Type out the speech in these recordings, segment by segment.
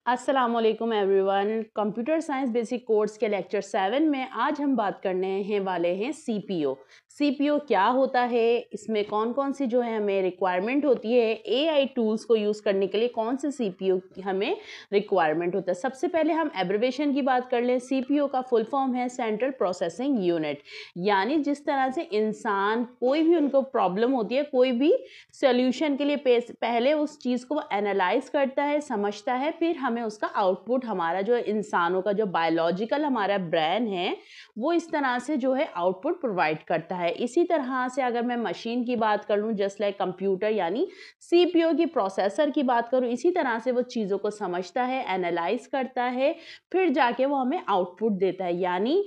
अस्सलामुअलैकुम everyone. Computer science basic course के lecture 7 में आज हम बात करने वाले हैं सीपीयू। सीपीयू क्या होता है, इसमें कौन कौन सी जो है हमें रिक्वायरमेंट होती है, एआई टूल्स को यूज़ करने के लिए कौन से सीपीयू की हमें रिक्वायरमेंट होता है। सबसे पहले हम एब्रिविएशन की बात कर लें। सीपीयू का फुल फॉर्म है सेंट्रल प्रोसेसिंग यूनिट, यानी जिस तरह से इंसान कोई भी उनको प्रॉब्लम होती है, कोई भी सोल्यूशन के लिए पहले उस चीज़ को एनालाइज करता है, समझता है, फिर हमें उसका आउटपुट, हमारा जो इंसानों का जो बायोलॉजिकल हमारा ब्रेन है वो इस तरह से जो है आउटपुट प्रोवाइड करता है। इसी तरह से अगर मैं मशीन की बात कर लूँ, जस्ट लाइक कंप्यूटर यानी सीपीयू की प्रोसेसर की बात करूँ, इसी तरह से वो चीज़ों को समझता है, एनालाइज करता है, फिर जाके वो हमें आउटपुट देता है। यानी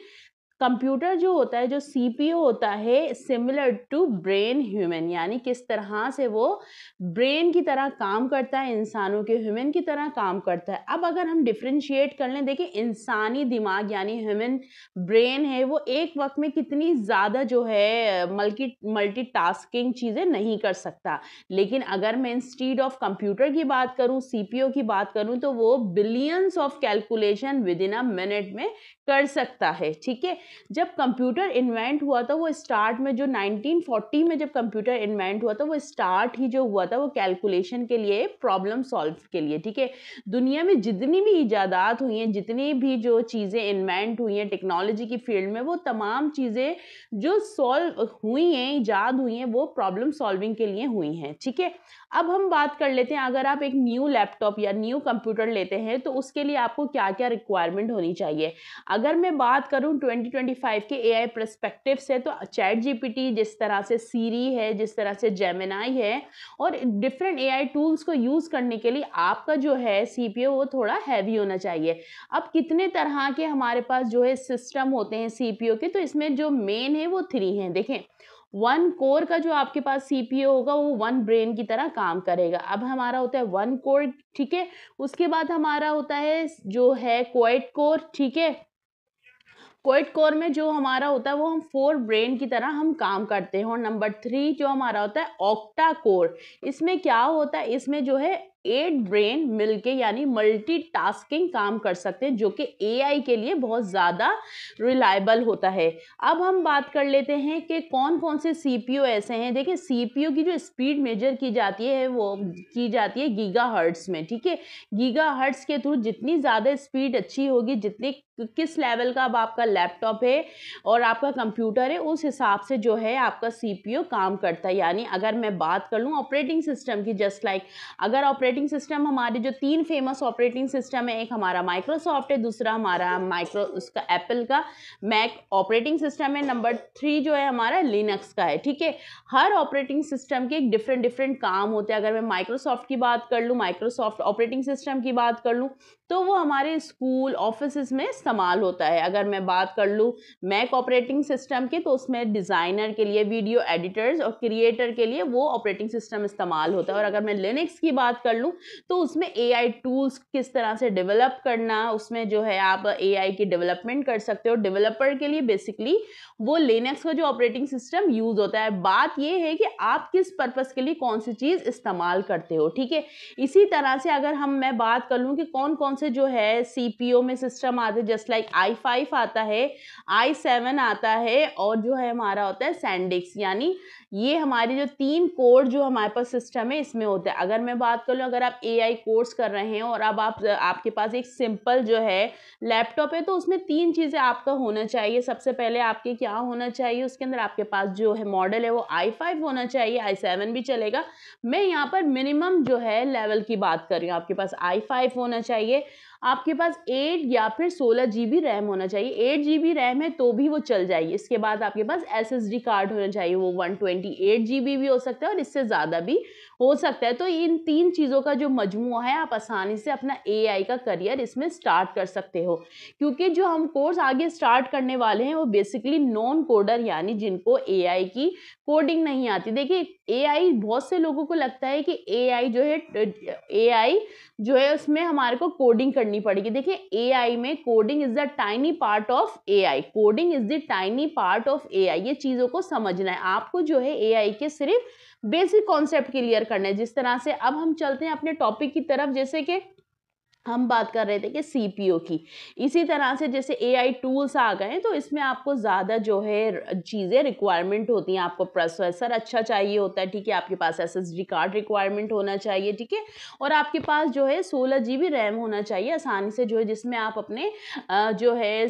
कंप्यूटर जो होता है, जो सीपीयू होता है, सिमिलर टू ब्रेन ह्यूमन, यानी किस तरह से वो ब्रेन की तरह काम करता है, इंसानों के ह्यूमन की तरह काम करता है। अब अगर हम डिफरेंशिएट कर लें, देखिए इंसानी दिमाग यानी ह्यूमन ब्रेन है वो एक वक्त में कितनी ज़्यादा जो है मल्टीटास्किंग चीज़ें नहीं कर सकता, लेकिन अगर मैं इंस्टीड ऑफ कंप्यूटर की बात करूँ, सीपीयू की बात करूँ, तो वो billions of calculation with in a minute में कर सकता है। ठीक है, जब कंप्यूटर इन्वेंट हुआ था, वो स्टार्ट में जो 1940 में जब कंप्यूटर इन्वेंट हुआ था, वो स्टार्ट ही जो हुआ था वो कैलकुलेशन के लिए, प्रॉब्लम सॉल्व के लिए। ठीक है, दुनिया में जितनी भी इजादात हुई हैं, जितनी भी जो चीज़ें इन्वेंट हुई हैं टेक्नोलॉजी की फील्ड में, वो तमाम चीज़ें जो सॉल्व हुई हैं, इजाद हुई हैं, वो प्रॉब्लम सॉल्विंग के लिए हुई हैं। ठीक है, अब हम बात कर लेते हैं, अगर आप एक न्यू लैपटॉप या न्यू कंप्यूटर लेते हैं तो उसके लिए आपको क्या क्या रिक्वायरमेंट होनी चाहिए। अगर मैं बात करूं 2025 के एआई पर्सपेक्टिव से, तो चैट जीपीटी, जिस तरह से सीरी है, जिस तरह से जेमिनाई है, और डिफरेंट एआई टूल्स को यूज़ करने के लिए आपका जो है सीपीयू वो थोड़ा हैवी होना चाहिए। अब कितने तरह के हमारे पास जो है सिस्टम होते हैं सीपीयू के, तो इसमें जो मेन है वो 3 हैं। देखें, 1 कोर का जो आपके पास सीपीयू होगा वो 1 ब्रेन की तरह काम करेगा। अब हमारा होता है 1 कोर, ठीक है, उसके बाद हमारा होता है जो है क्वाड कोर। ठीक है, क्वाड कोर में जो हमारा होता है वो हम 4 ब्रेन की तरह हम काम करते हैं। और नंबर 3 जो हमारा होता है ऑक्टा कोर, इसमें क्या होता है, इसमें जो है 8 ब्रेन मिलके यानी मल्टीटास्किंग काम कर सकते हैं, जो कि एआई के लिए बहुत ज़्यादा रिलायबल होता है। अब हम बात कर लेते हैं कि कौन कौन से सीपीयू ऐसे हैं। देखिए, सीपीयू की जो स्पीड मेजर की जाती है वो की जाती है गीगाहर्ट्ज़ में। ठीक है, गीगाहर्ट्ज़ के थ्रू जितनी ज़्यादा स्पीड अच्छी होगी, जितनी किस लेवल का अब आपका लैपटॉप है और आपका कंप्यूटर है, उस हिसाब से जो है आपका सीपीयू काम करता है। यानी अगर मैं बात कर लूँ ऑपरेटिंग सिस्टम की, जस्ट लाइक अगर ऑपरेटिंग सिस्टम, हमारे जो 3 फेमस ऑपरेटिंग सिस्टम है, एक हमारा माइक्रोसॉफ्ट है, दूसरा हमारा उसका एप्पल का मैक ऑपरेटिंग सिस्टम है, नंबर 3 जो है हमारा लिनक्स का है। ठीक है, हर ऑपरेटिंग सिस्टम के एक डिफरेंट डिफरेंट काम होते हैं। अगर मैं माइक्रोसॉफ्ट की बात कर लूँ, माइक्रोसॉफ्ट ऑपरेटिंग सिस्टम की बात कर लूँ, तो वो हमारे स्कूल ऑफिस में इस्तेमाल होता है। अगर मैं बात कर लूँ मैक ऑपरेटिंग सिस्टम के, तो उसमें डिज़ाइनर के लिए, वीडियो एडिटर्स और क्रिएटर के लिए वो ऑपरेटिंग सिस्टम इस्तेमाल होता है। और अगर मैं लिनक्स की बात कर लूँ, तो उसमें एआई टूल्स किस तरह से डेवलप करना, उसमें जो है आप एआई की डेवलपमेंट कर सकते हो। डेवलपर के लिए बेसिकली वो लिनक्स का जो ऑपरेटिंग सिस्टम यूज़ होता है। बात ये है कि आप किस पर्पज़ के लिए कौन सी चीज़ इस्तेमाल करते हो। ठीक है, इसी तरह से अगर मैं बात कर लूँ कि कौन कौन से जो है सीपीयू में सिस्टम आते हैं, जस्ट लाइक i5 आता है, i7 आता है, और जो है हमारा होता है सैंडिक्स, यानी ये हमारी जो 3 कोर जो हमारे पास सिस्टम है इसमें होता है। अगर मैं बात कर लूँ, अगर आप एआई कोर्स कर रहे हैं और अब आपके पास एक सिंपल जो है लैपटॉप है, तो उसमें 3 चीज़ें आपका होना चाहिए। सबसे पहले आपके क्या होना चाहिए, उसके अंदर आपके पास जो है मॉडल है वो i5 होना चाहिए, i7 भी चलेगा। मैं यहाँ पर मिनिमम जो है लेवल की बात कर रही हूँ। आपके पास i5 होना चाहिए, आपके पास 8 या फिर 16 जीबी रैम होना चाहिए। 8 जीबी रैम है तो भी वो चल जाएगी। इसके बाद आपके पास एसएसडी कार्ड होना चाहिए, वो 128 जीबी भी हो सकता है और इससे ज़्यादा भी हो सकता है। तो इन 3 चीज़ों का जो मजमूआ है, आप आसानी से अपना एआई का करियर इसमें स्टार्ट कर सकते हो। क्योंकि जो हम कोर्स आगे स्टार्ट करने वाले हैं वो बेसिकली नॉन कोडर, यानी जिनको एआई की कोडिंग नहीं आती। देखिए, एआई, बहुत से लोगों को लगता है कि एआई जो है उसमें हमारे को कोडिंग करनी पड़ेगी। देखिए, एआई में coding is the tiny part of AI, coding is the tiny part of AI. ये चीज़ों को समझना है आपको, जो है एआई के सिर्फ बेसिक कॉन्सेप्ट क्लियर करना है। जिस तरह से अब हम चलते हैं अपने टॉपिक की तरफ, जैसे कि हम बात कर रहे थे कि सीपीओ की। इसी तरह से जैसे एआई टूल्स आ गए हैं तो इसमें आपको ज़्यादा जो है चीज़ें रिक्वायरमेंट होती हैं। आपको प्रोसेसर अच्छा चाहिए होता है, ठीक है, आपके पास एसएसडी कार्ड रिक्वायरमेंट होना चाहिए, ठीक है, और आपके पास जो है 16 जीबी रैम होना चाहिए आसानी से, जो है जिसमें आप अपने जो है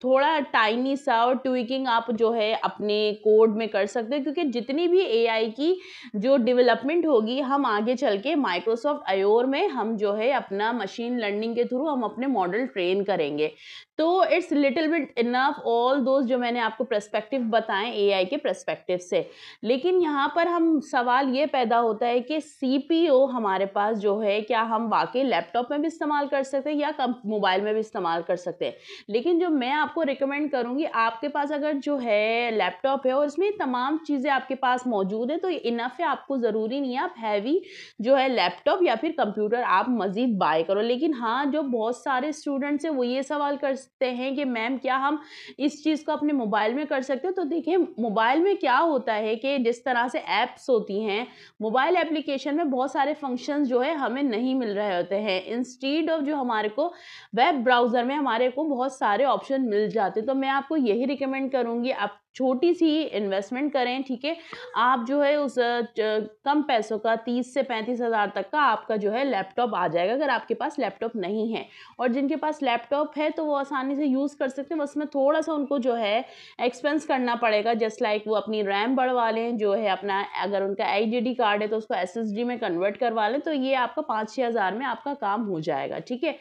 थोड़ा टाइनी सा और ट्विकिंग आप जो है अपने कोड में कर सकते हो, क्योंकि जितनी भी एआई की जो डेवलपमेंट होगी हम आगे चल के माइक्रोसॉफ्ट अयोर में हम जो है अपना मशीन लर्निंग के थ्रू हम अपने मॉडल ट्रेन करेंगे। तो it's little bit enough all those जो मैंने आपको पर्सपेक्टिव बताएं एआई के पर्सपेक्टिव से। लेकिन यहाँ पर हम सवाल ये पैदा होता है कि सीपीओ हमारे पास जो है क्या हम वाकई लैपटॉप में भी इस्तेमाल कर सकते हैं या मोबाइल में भी इस्तेमाल कर सकते हैं। लेकिन जो मैं आपको रिकमेंड करूँगी, आपके पास अगर जो है लैपटॉप है और इसमें तमाम चीज़ें आपके पास मौजूद है तो इनफ है, आपको ज़रूरी नहीं है आप हैवी जो है लैपटॉप या फिर कंप्यूटर आप मज़ीद बाय करो। लेकिन हाँ, जो बहुत सारे स्टूडेंट्स हैं वो ये सवाल करते हैं कि मैम क्या हम इस चीज़ को अपने मोबाइल में कर सकते हो? तो देखिए, मोबाइल में क्या होता है कि जिस तरह से ऐप्स होती हैं, मोबाइल एप्लीकेशन में बहुत सारे फंक्शंस जो है हमें नहीं मिल रहे होते हैं। इंस्टीड ऑफ जो हमारे को वेब ब्राउज़र में हमारे को बहुत सारे ऑप्शन मिल जाते हैं। तो मैं आपको यही रिकमेंड करूँगी, आप छोटी सी इन्वेस्टमेंट करें, ठीक है, आप जो है उस कम पैसों का 30 से 35 हज़ार तक का आपका जो है लैपटॉप आ जाएगा अगर आपके पास लैपटॉप नहीं है। और जिनके पास लैपटॉप है तो वो आसानी से यूज़ कर सकते हैं, बस में थोड़ा सा उनको जो है एक्सपेंस करना पड़ेगा, जस्ट लाइक वो अपनी रैम बढ़वा लें, जो है अपना अगर उनका आईडीडी कार्ड है तो उसको एसएसडी में कन्वर्ट करवा लें, तो ये आपका 5-6 हज़ार में आपका काम हो जाएगा, ठीक है।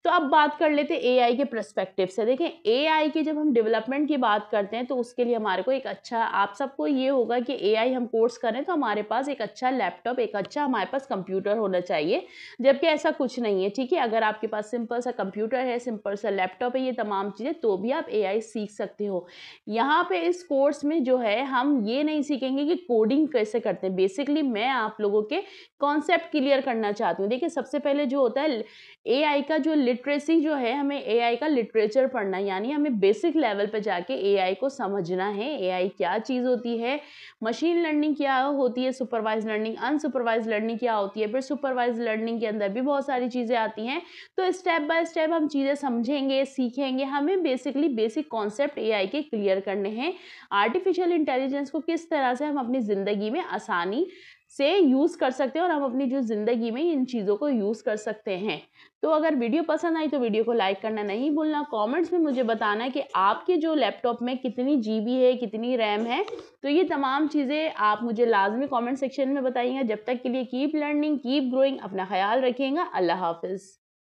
तो अब बात कर लेते हैं एआई के पर्सपेक्टिव से। देखें, एआई की जब हम डेवलपमेंट की बात करते हैं तो उसके लिए हमारे को एक अच्छा, आप सबको ये होगा कि एआई हम कोर्स करें तो हमारे पास एक अच्छा लैपटॉप, एक अच्छा हमारे पास कंप्यूटर होना चाहिए, जबकि ऐसा कुछ नहीं है, ठीक है। अगर आपके पास सिंपल सा कंप्यूटर है, सिंपल सा लैपटॉप है, ये तमाम चीज़ें, तो भी आप एआई सीख सकते हो। यहाँ पे इस कोर्स में जो है हम ये नहीं सीखेंगे कि कोडिंग कैसे करते हैं। बेसिकली मैं आप लोगों के कॉन्सेप्ट क्लियर करना चाहती हूँ। देखिए, सबसे पहले जो होता है एआई का जो लिटरेसी जो है, हमें एआई का लिटरेचर पढ़ना है, यानी हमें बेसिक लेवल पे जाके एआई को समझना है। एआई क्या चीज़ होती है, मशीन लर्निंग क्या होती है, सुपरवाइज लर्निंग, अनसुपरवाइज लर्निंग क्या होती है, फिर सुपरवाइज लर्निंग के अंदर भी बहुत सारी चीज़ें आती हैं। तो स्टेप बाय स्टेप हम चीज़ें समझेंगे, सीखेंगे। हमें बेसिकली बेसिक कॉन्सेप्ट एआई के क्लियर करने हैं। आर्टिफिशियल इंटेलिजेंस को किस तरह से हम अपनी ज़िंदगी में आसानी से यूज़ कर सकते हैं और हम अपनी जो ज़िंदगी में इन चीज़ों को यूज़ कर सकते हैं। तो अगर वीडियो पसंद आई तो वीडियो को लाइक करना नहीं भूलना। कमेंट्स में मुझे बताना कि आपके जो लैपटॉप में कितनी जीबी है, कितनी रैम है। तो ये तमाम चीज़ें आप मुझे लाजमी कमेंट सेक्शन में बताइएगा। जब तक के लिए कीप लर्निंग, कीप ग्रोइंग, अपना ख्याल रखिएगा। अल्लाह हाफ़िज़।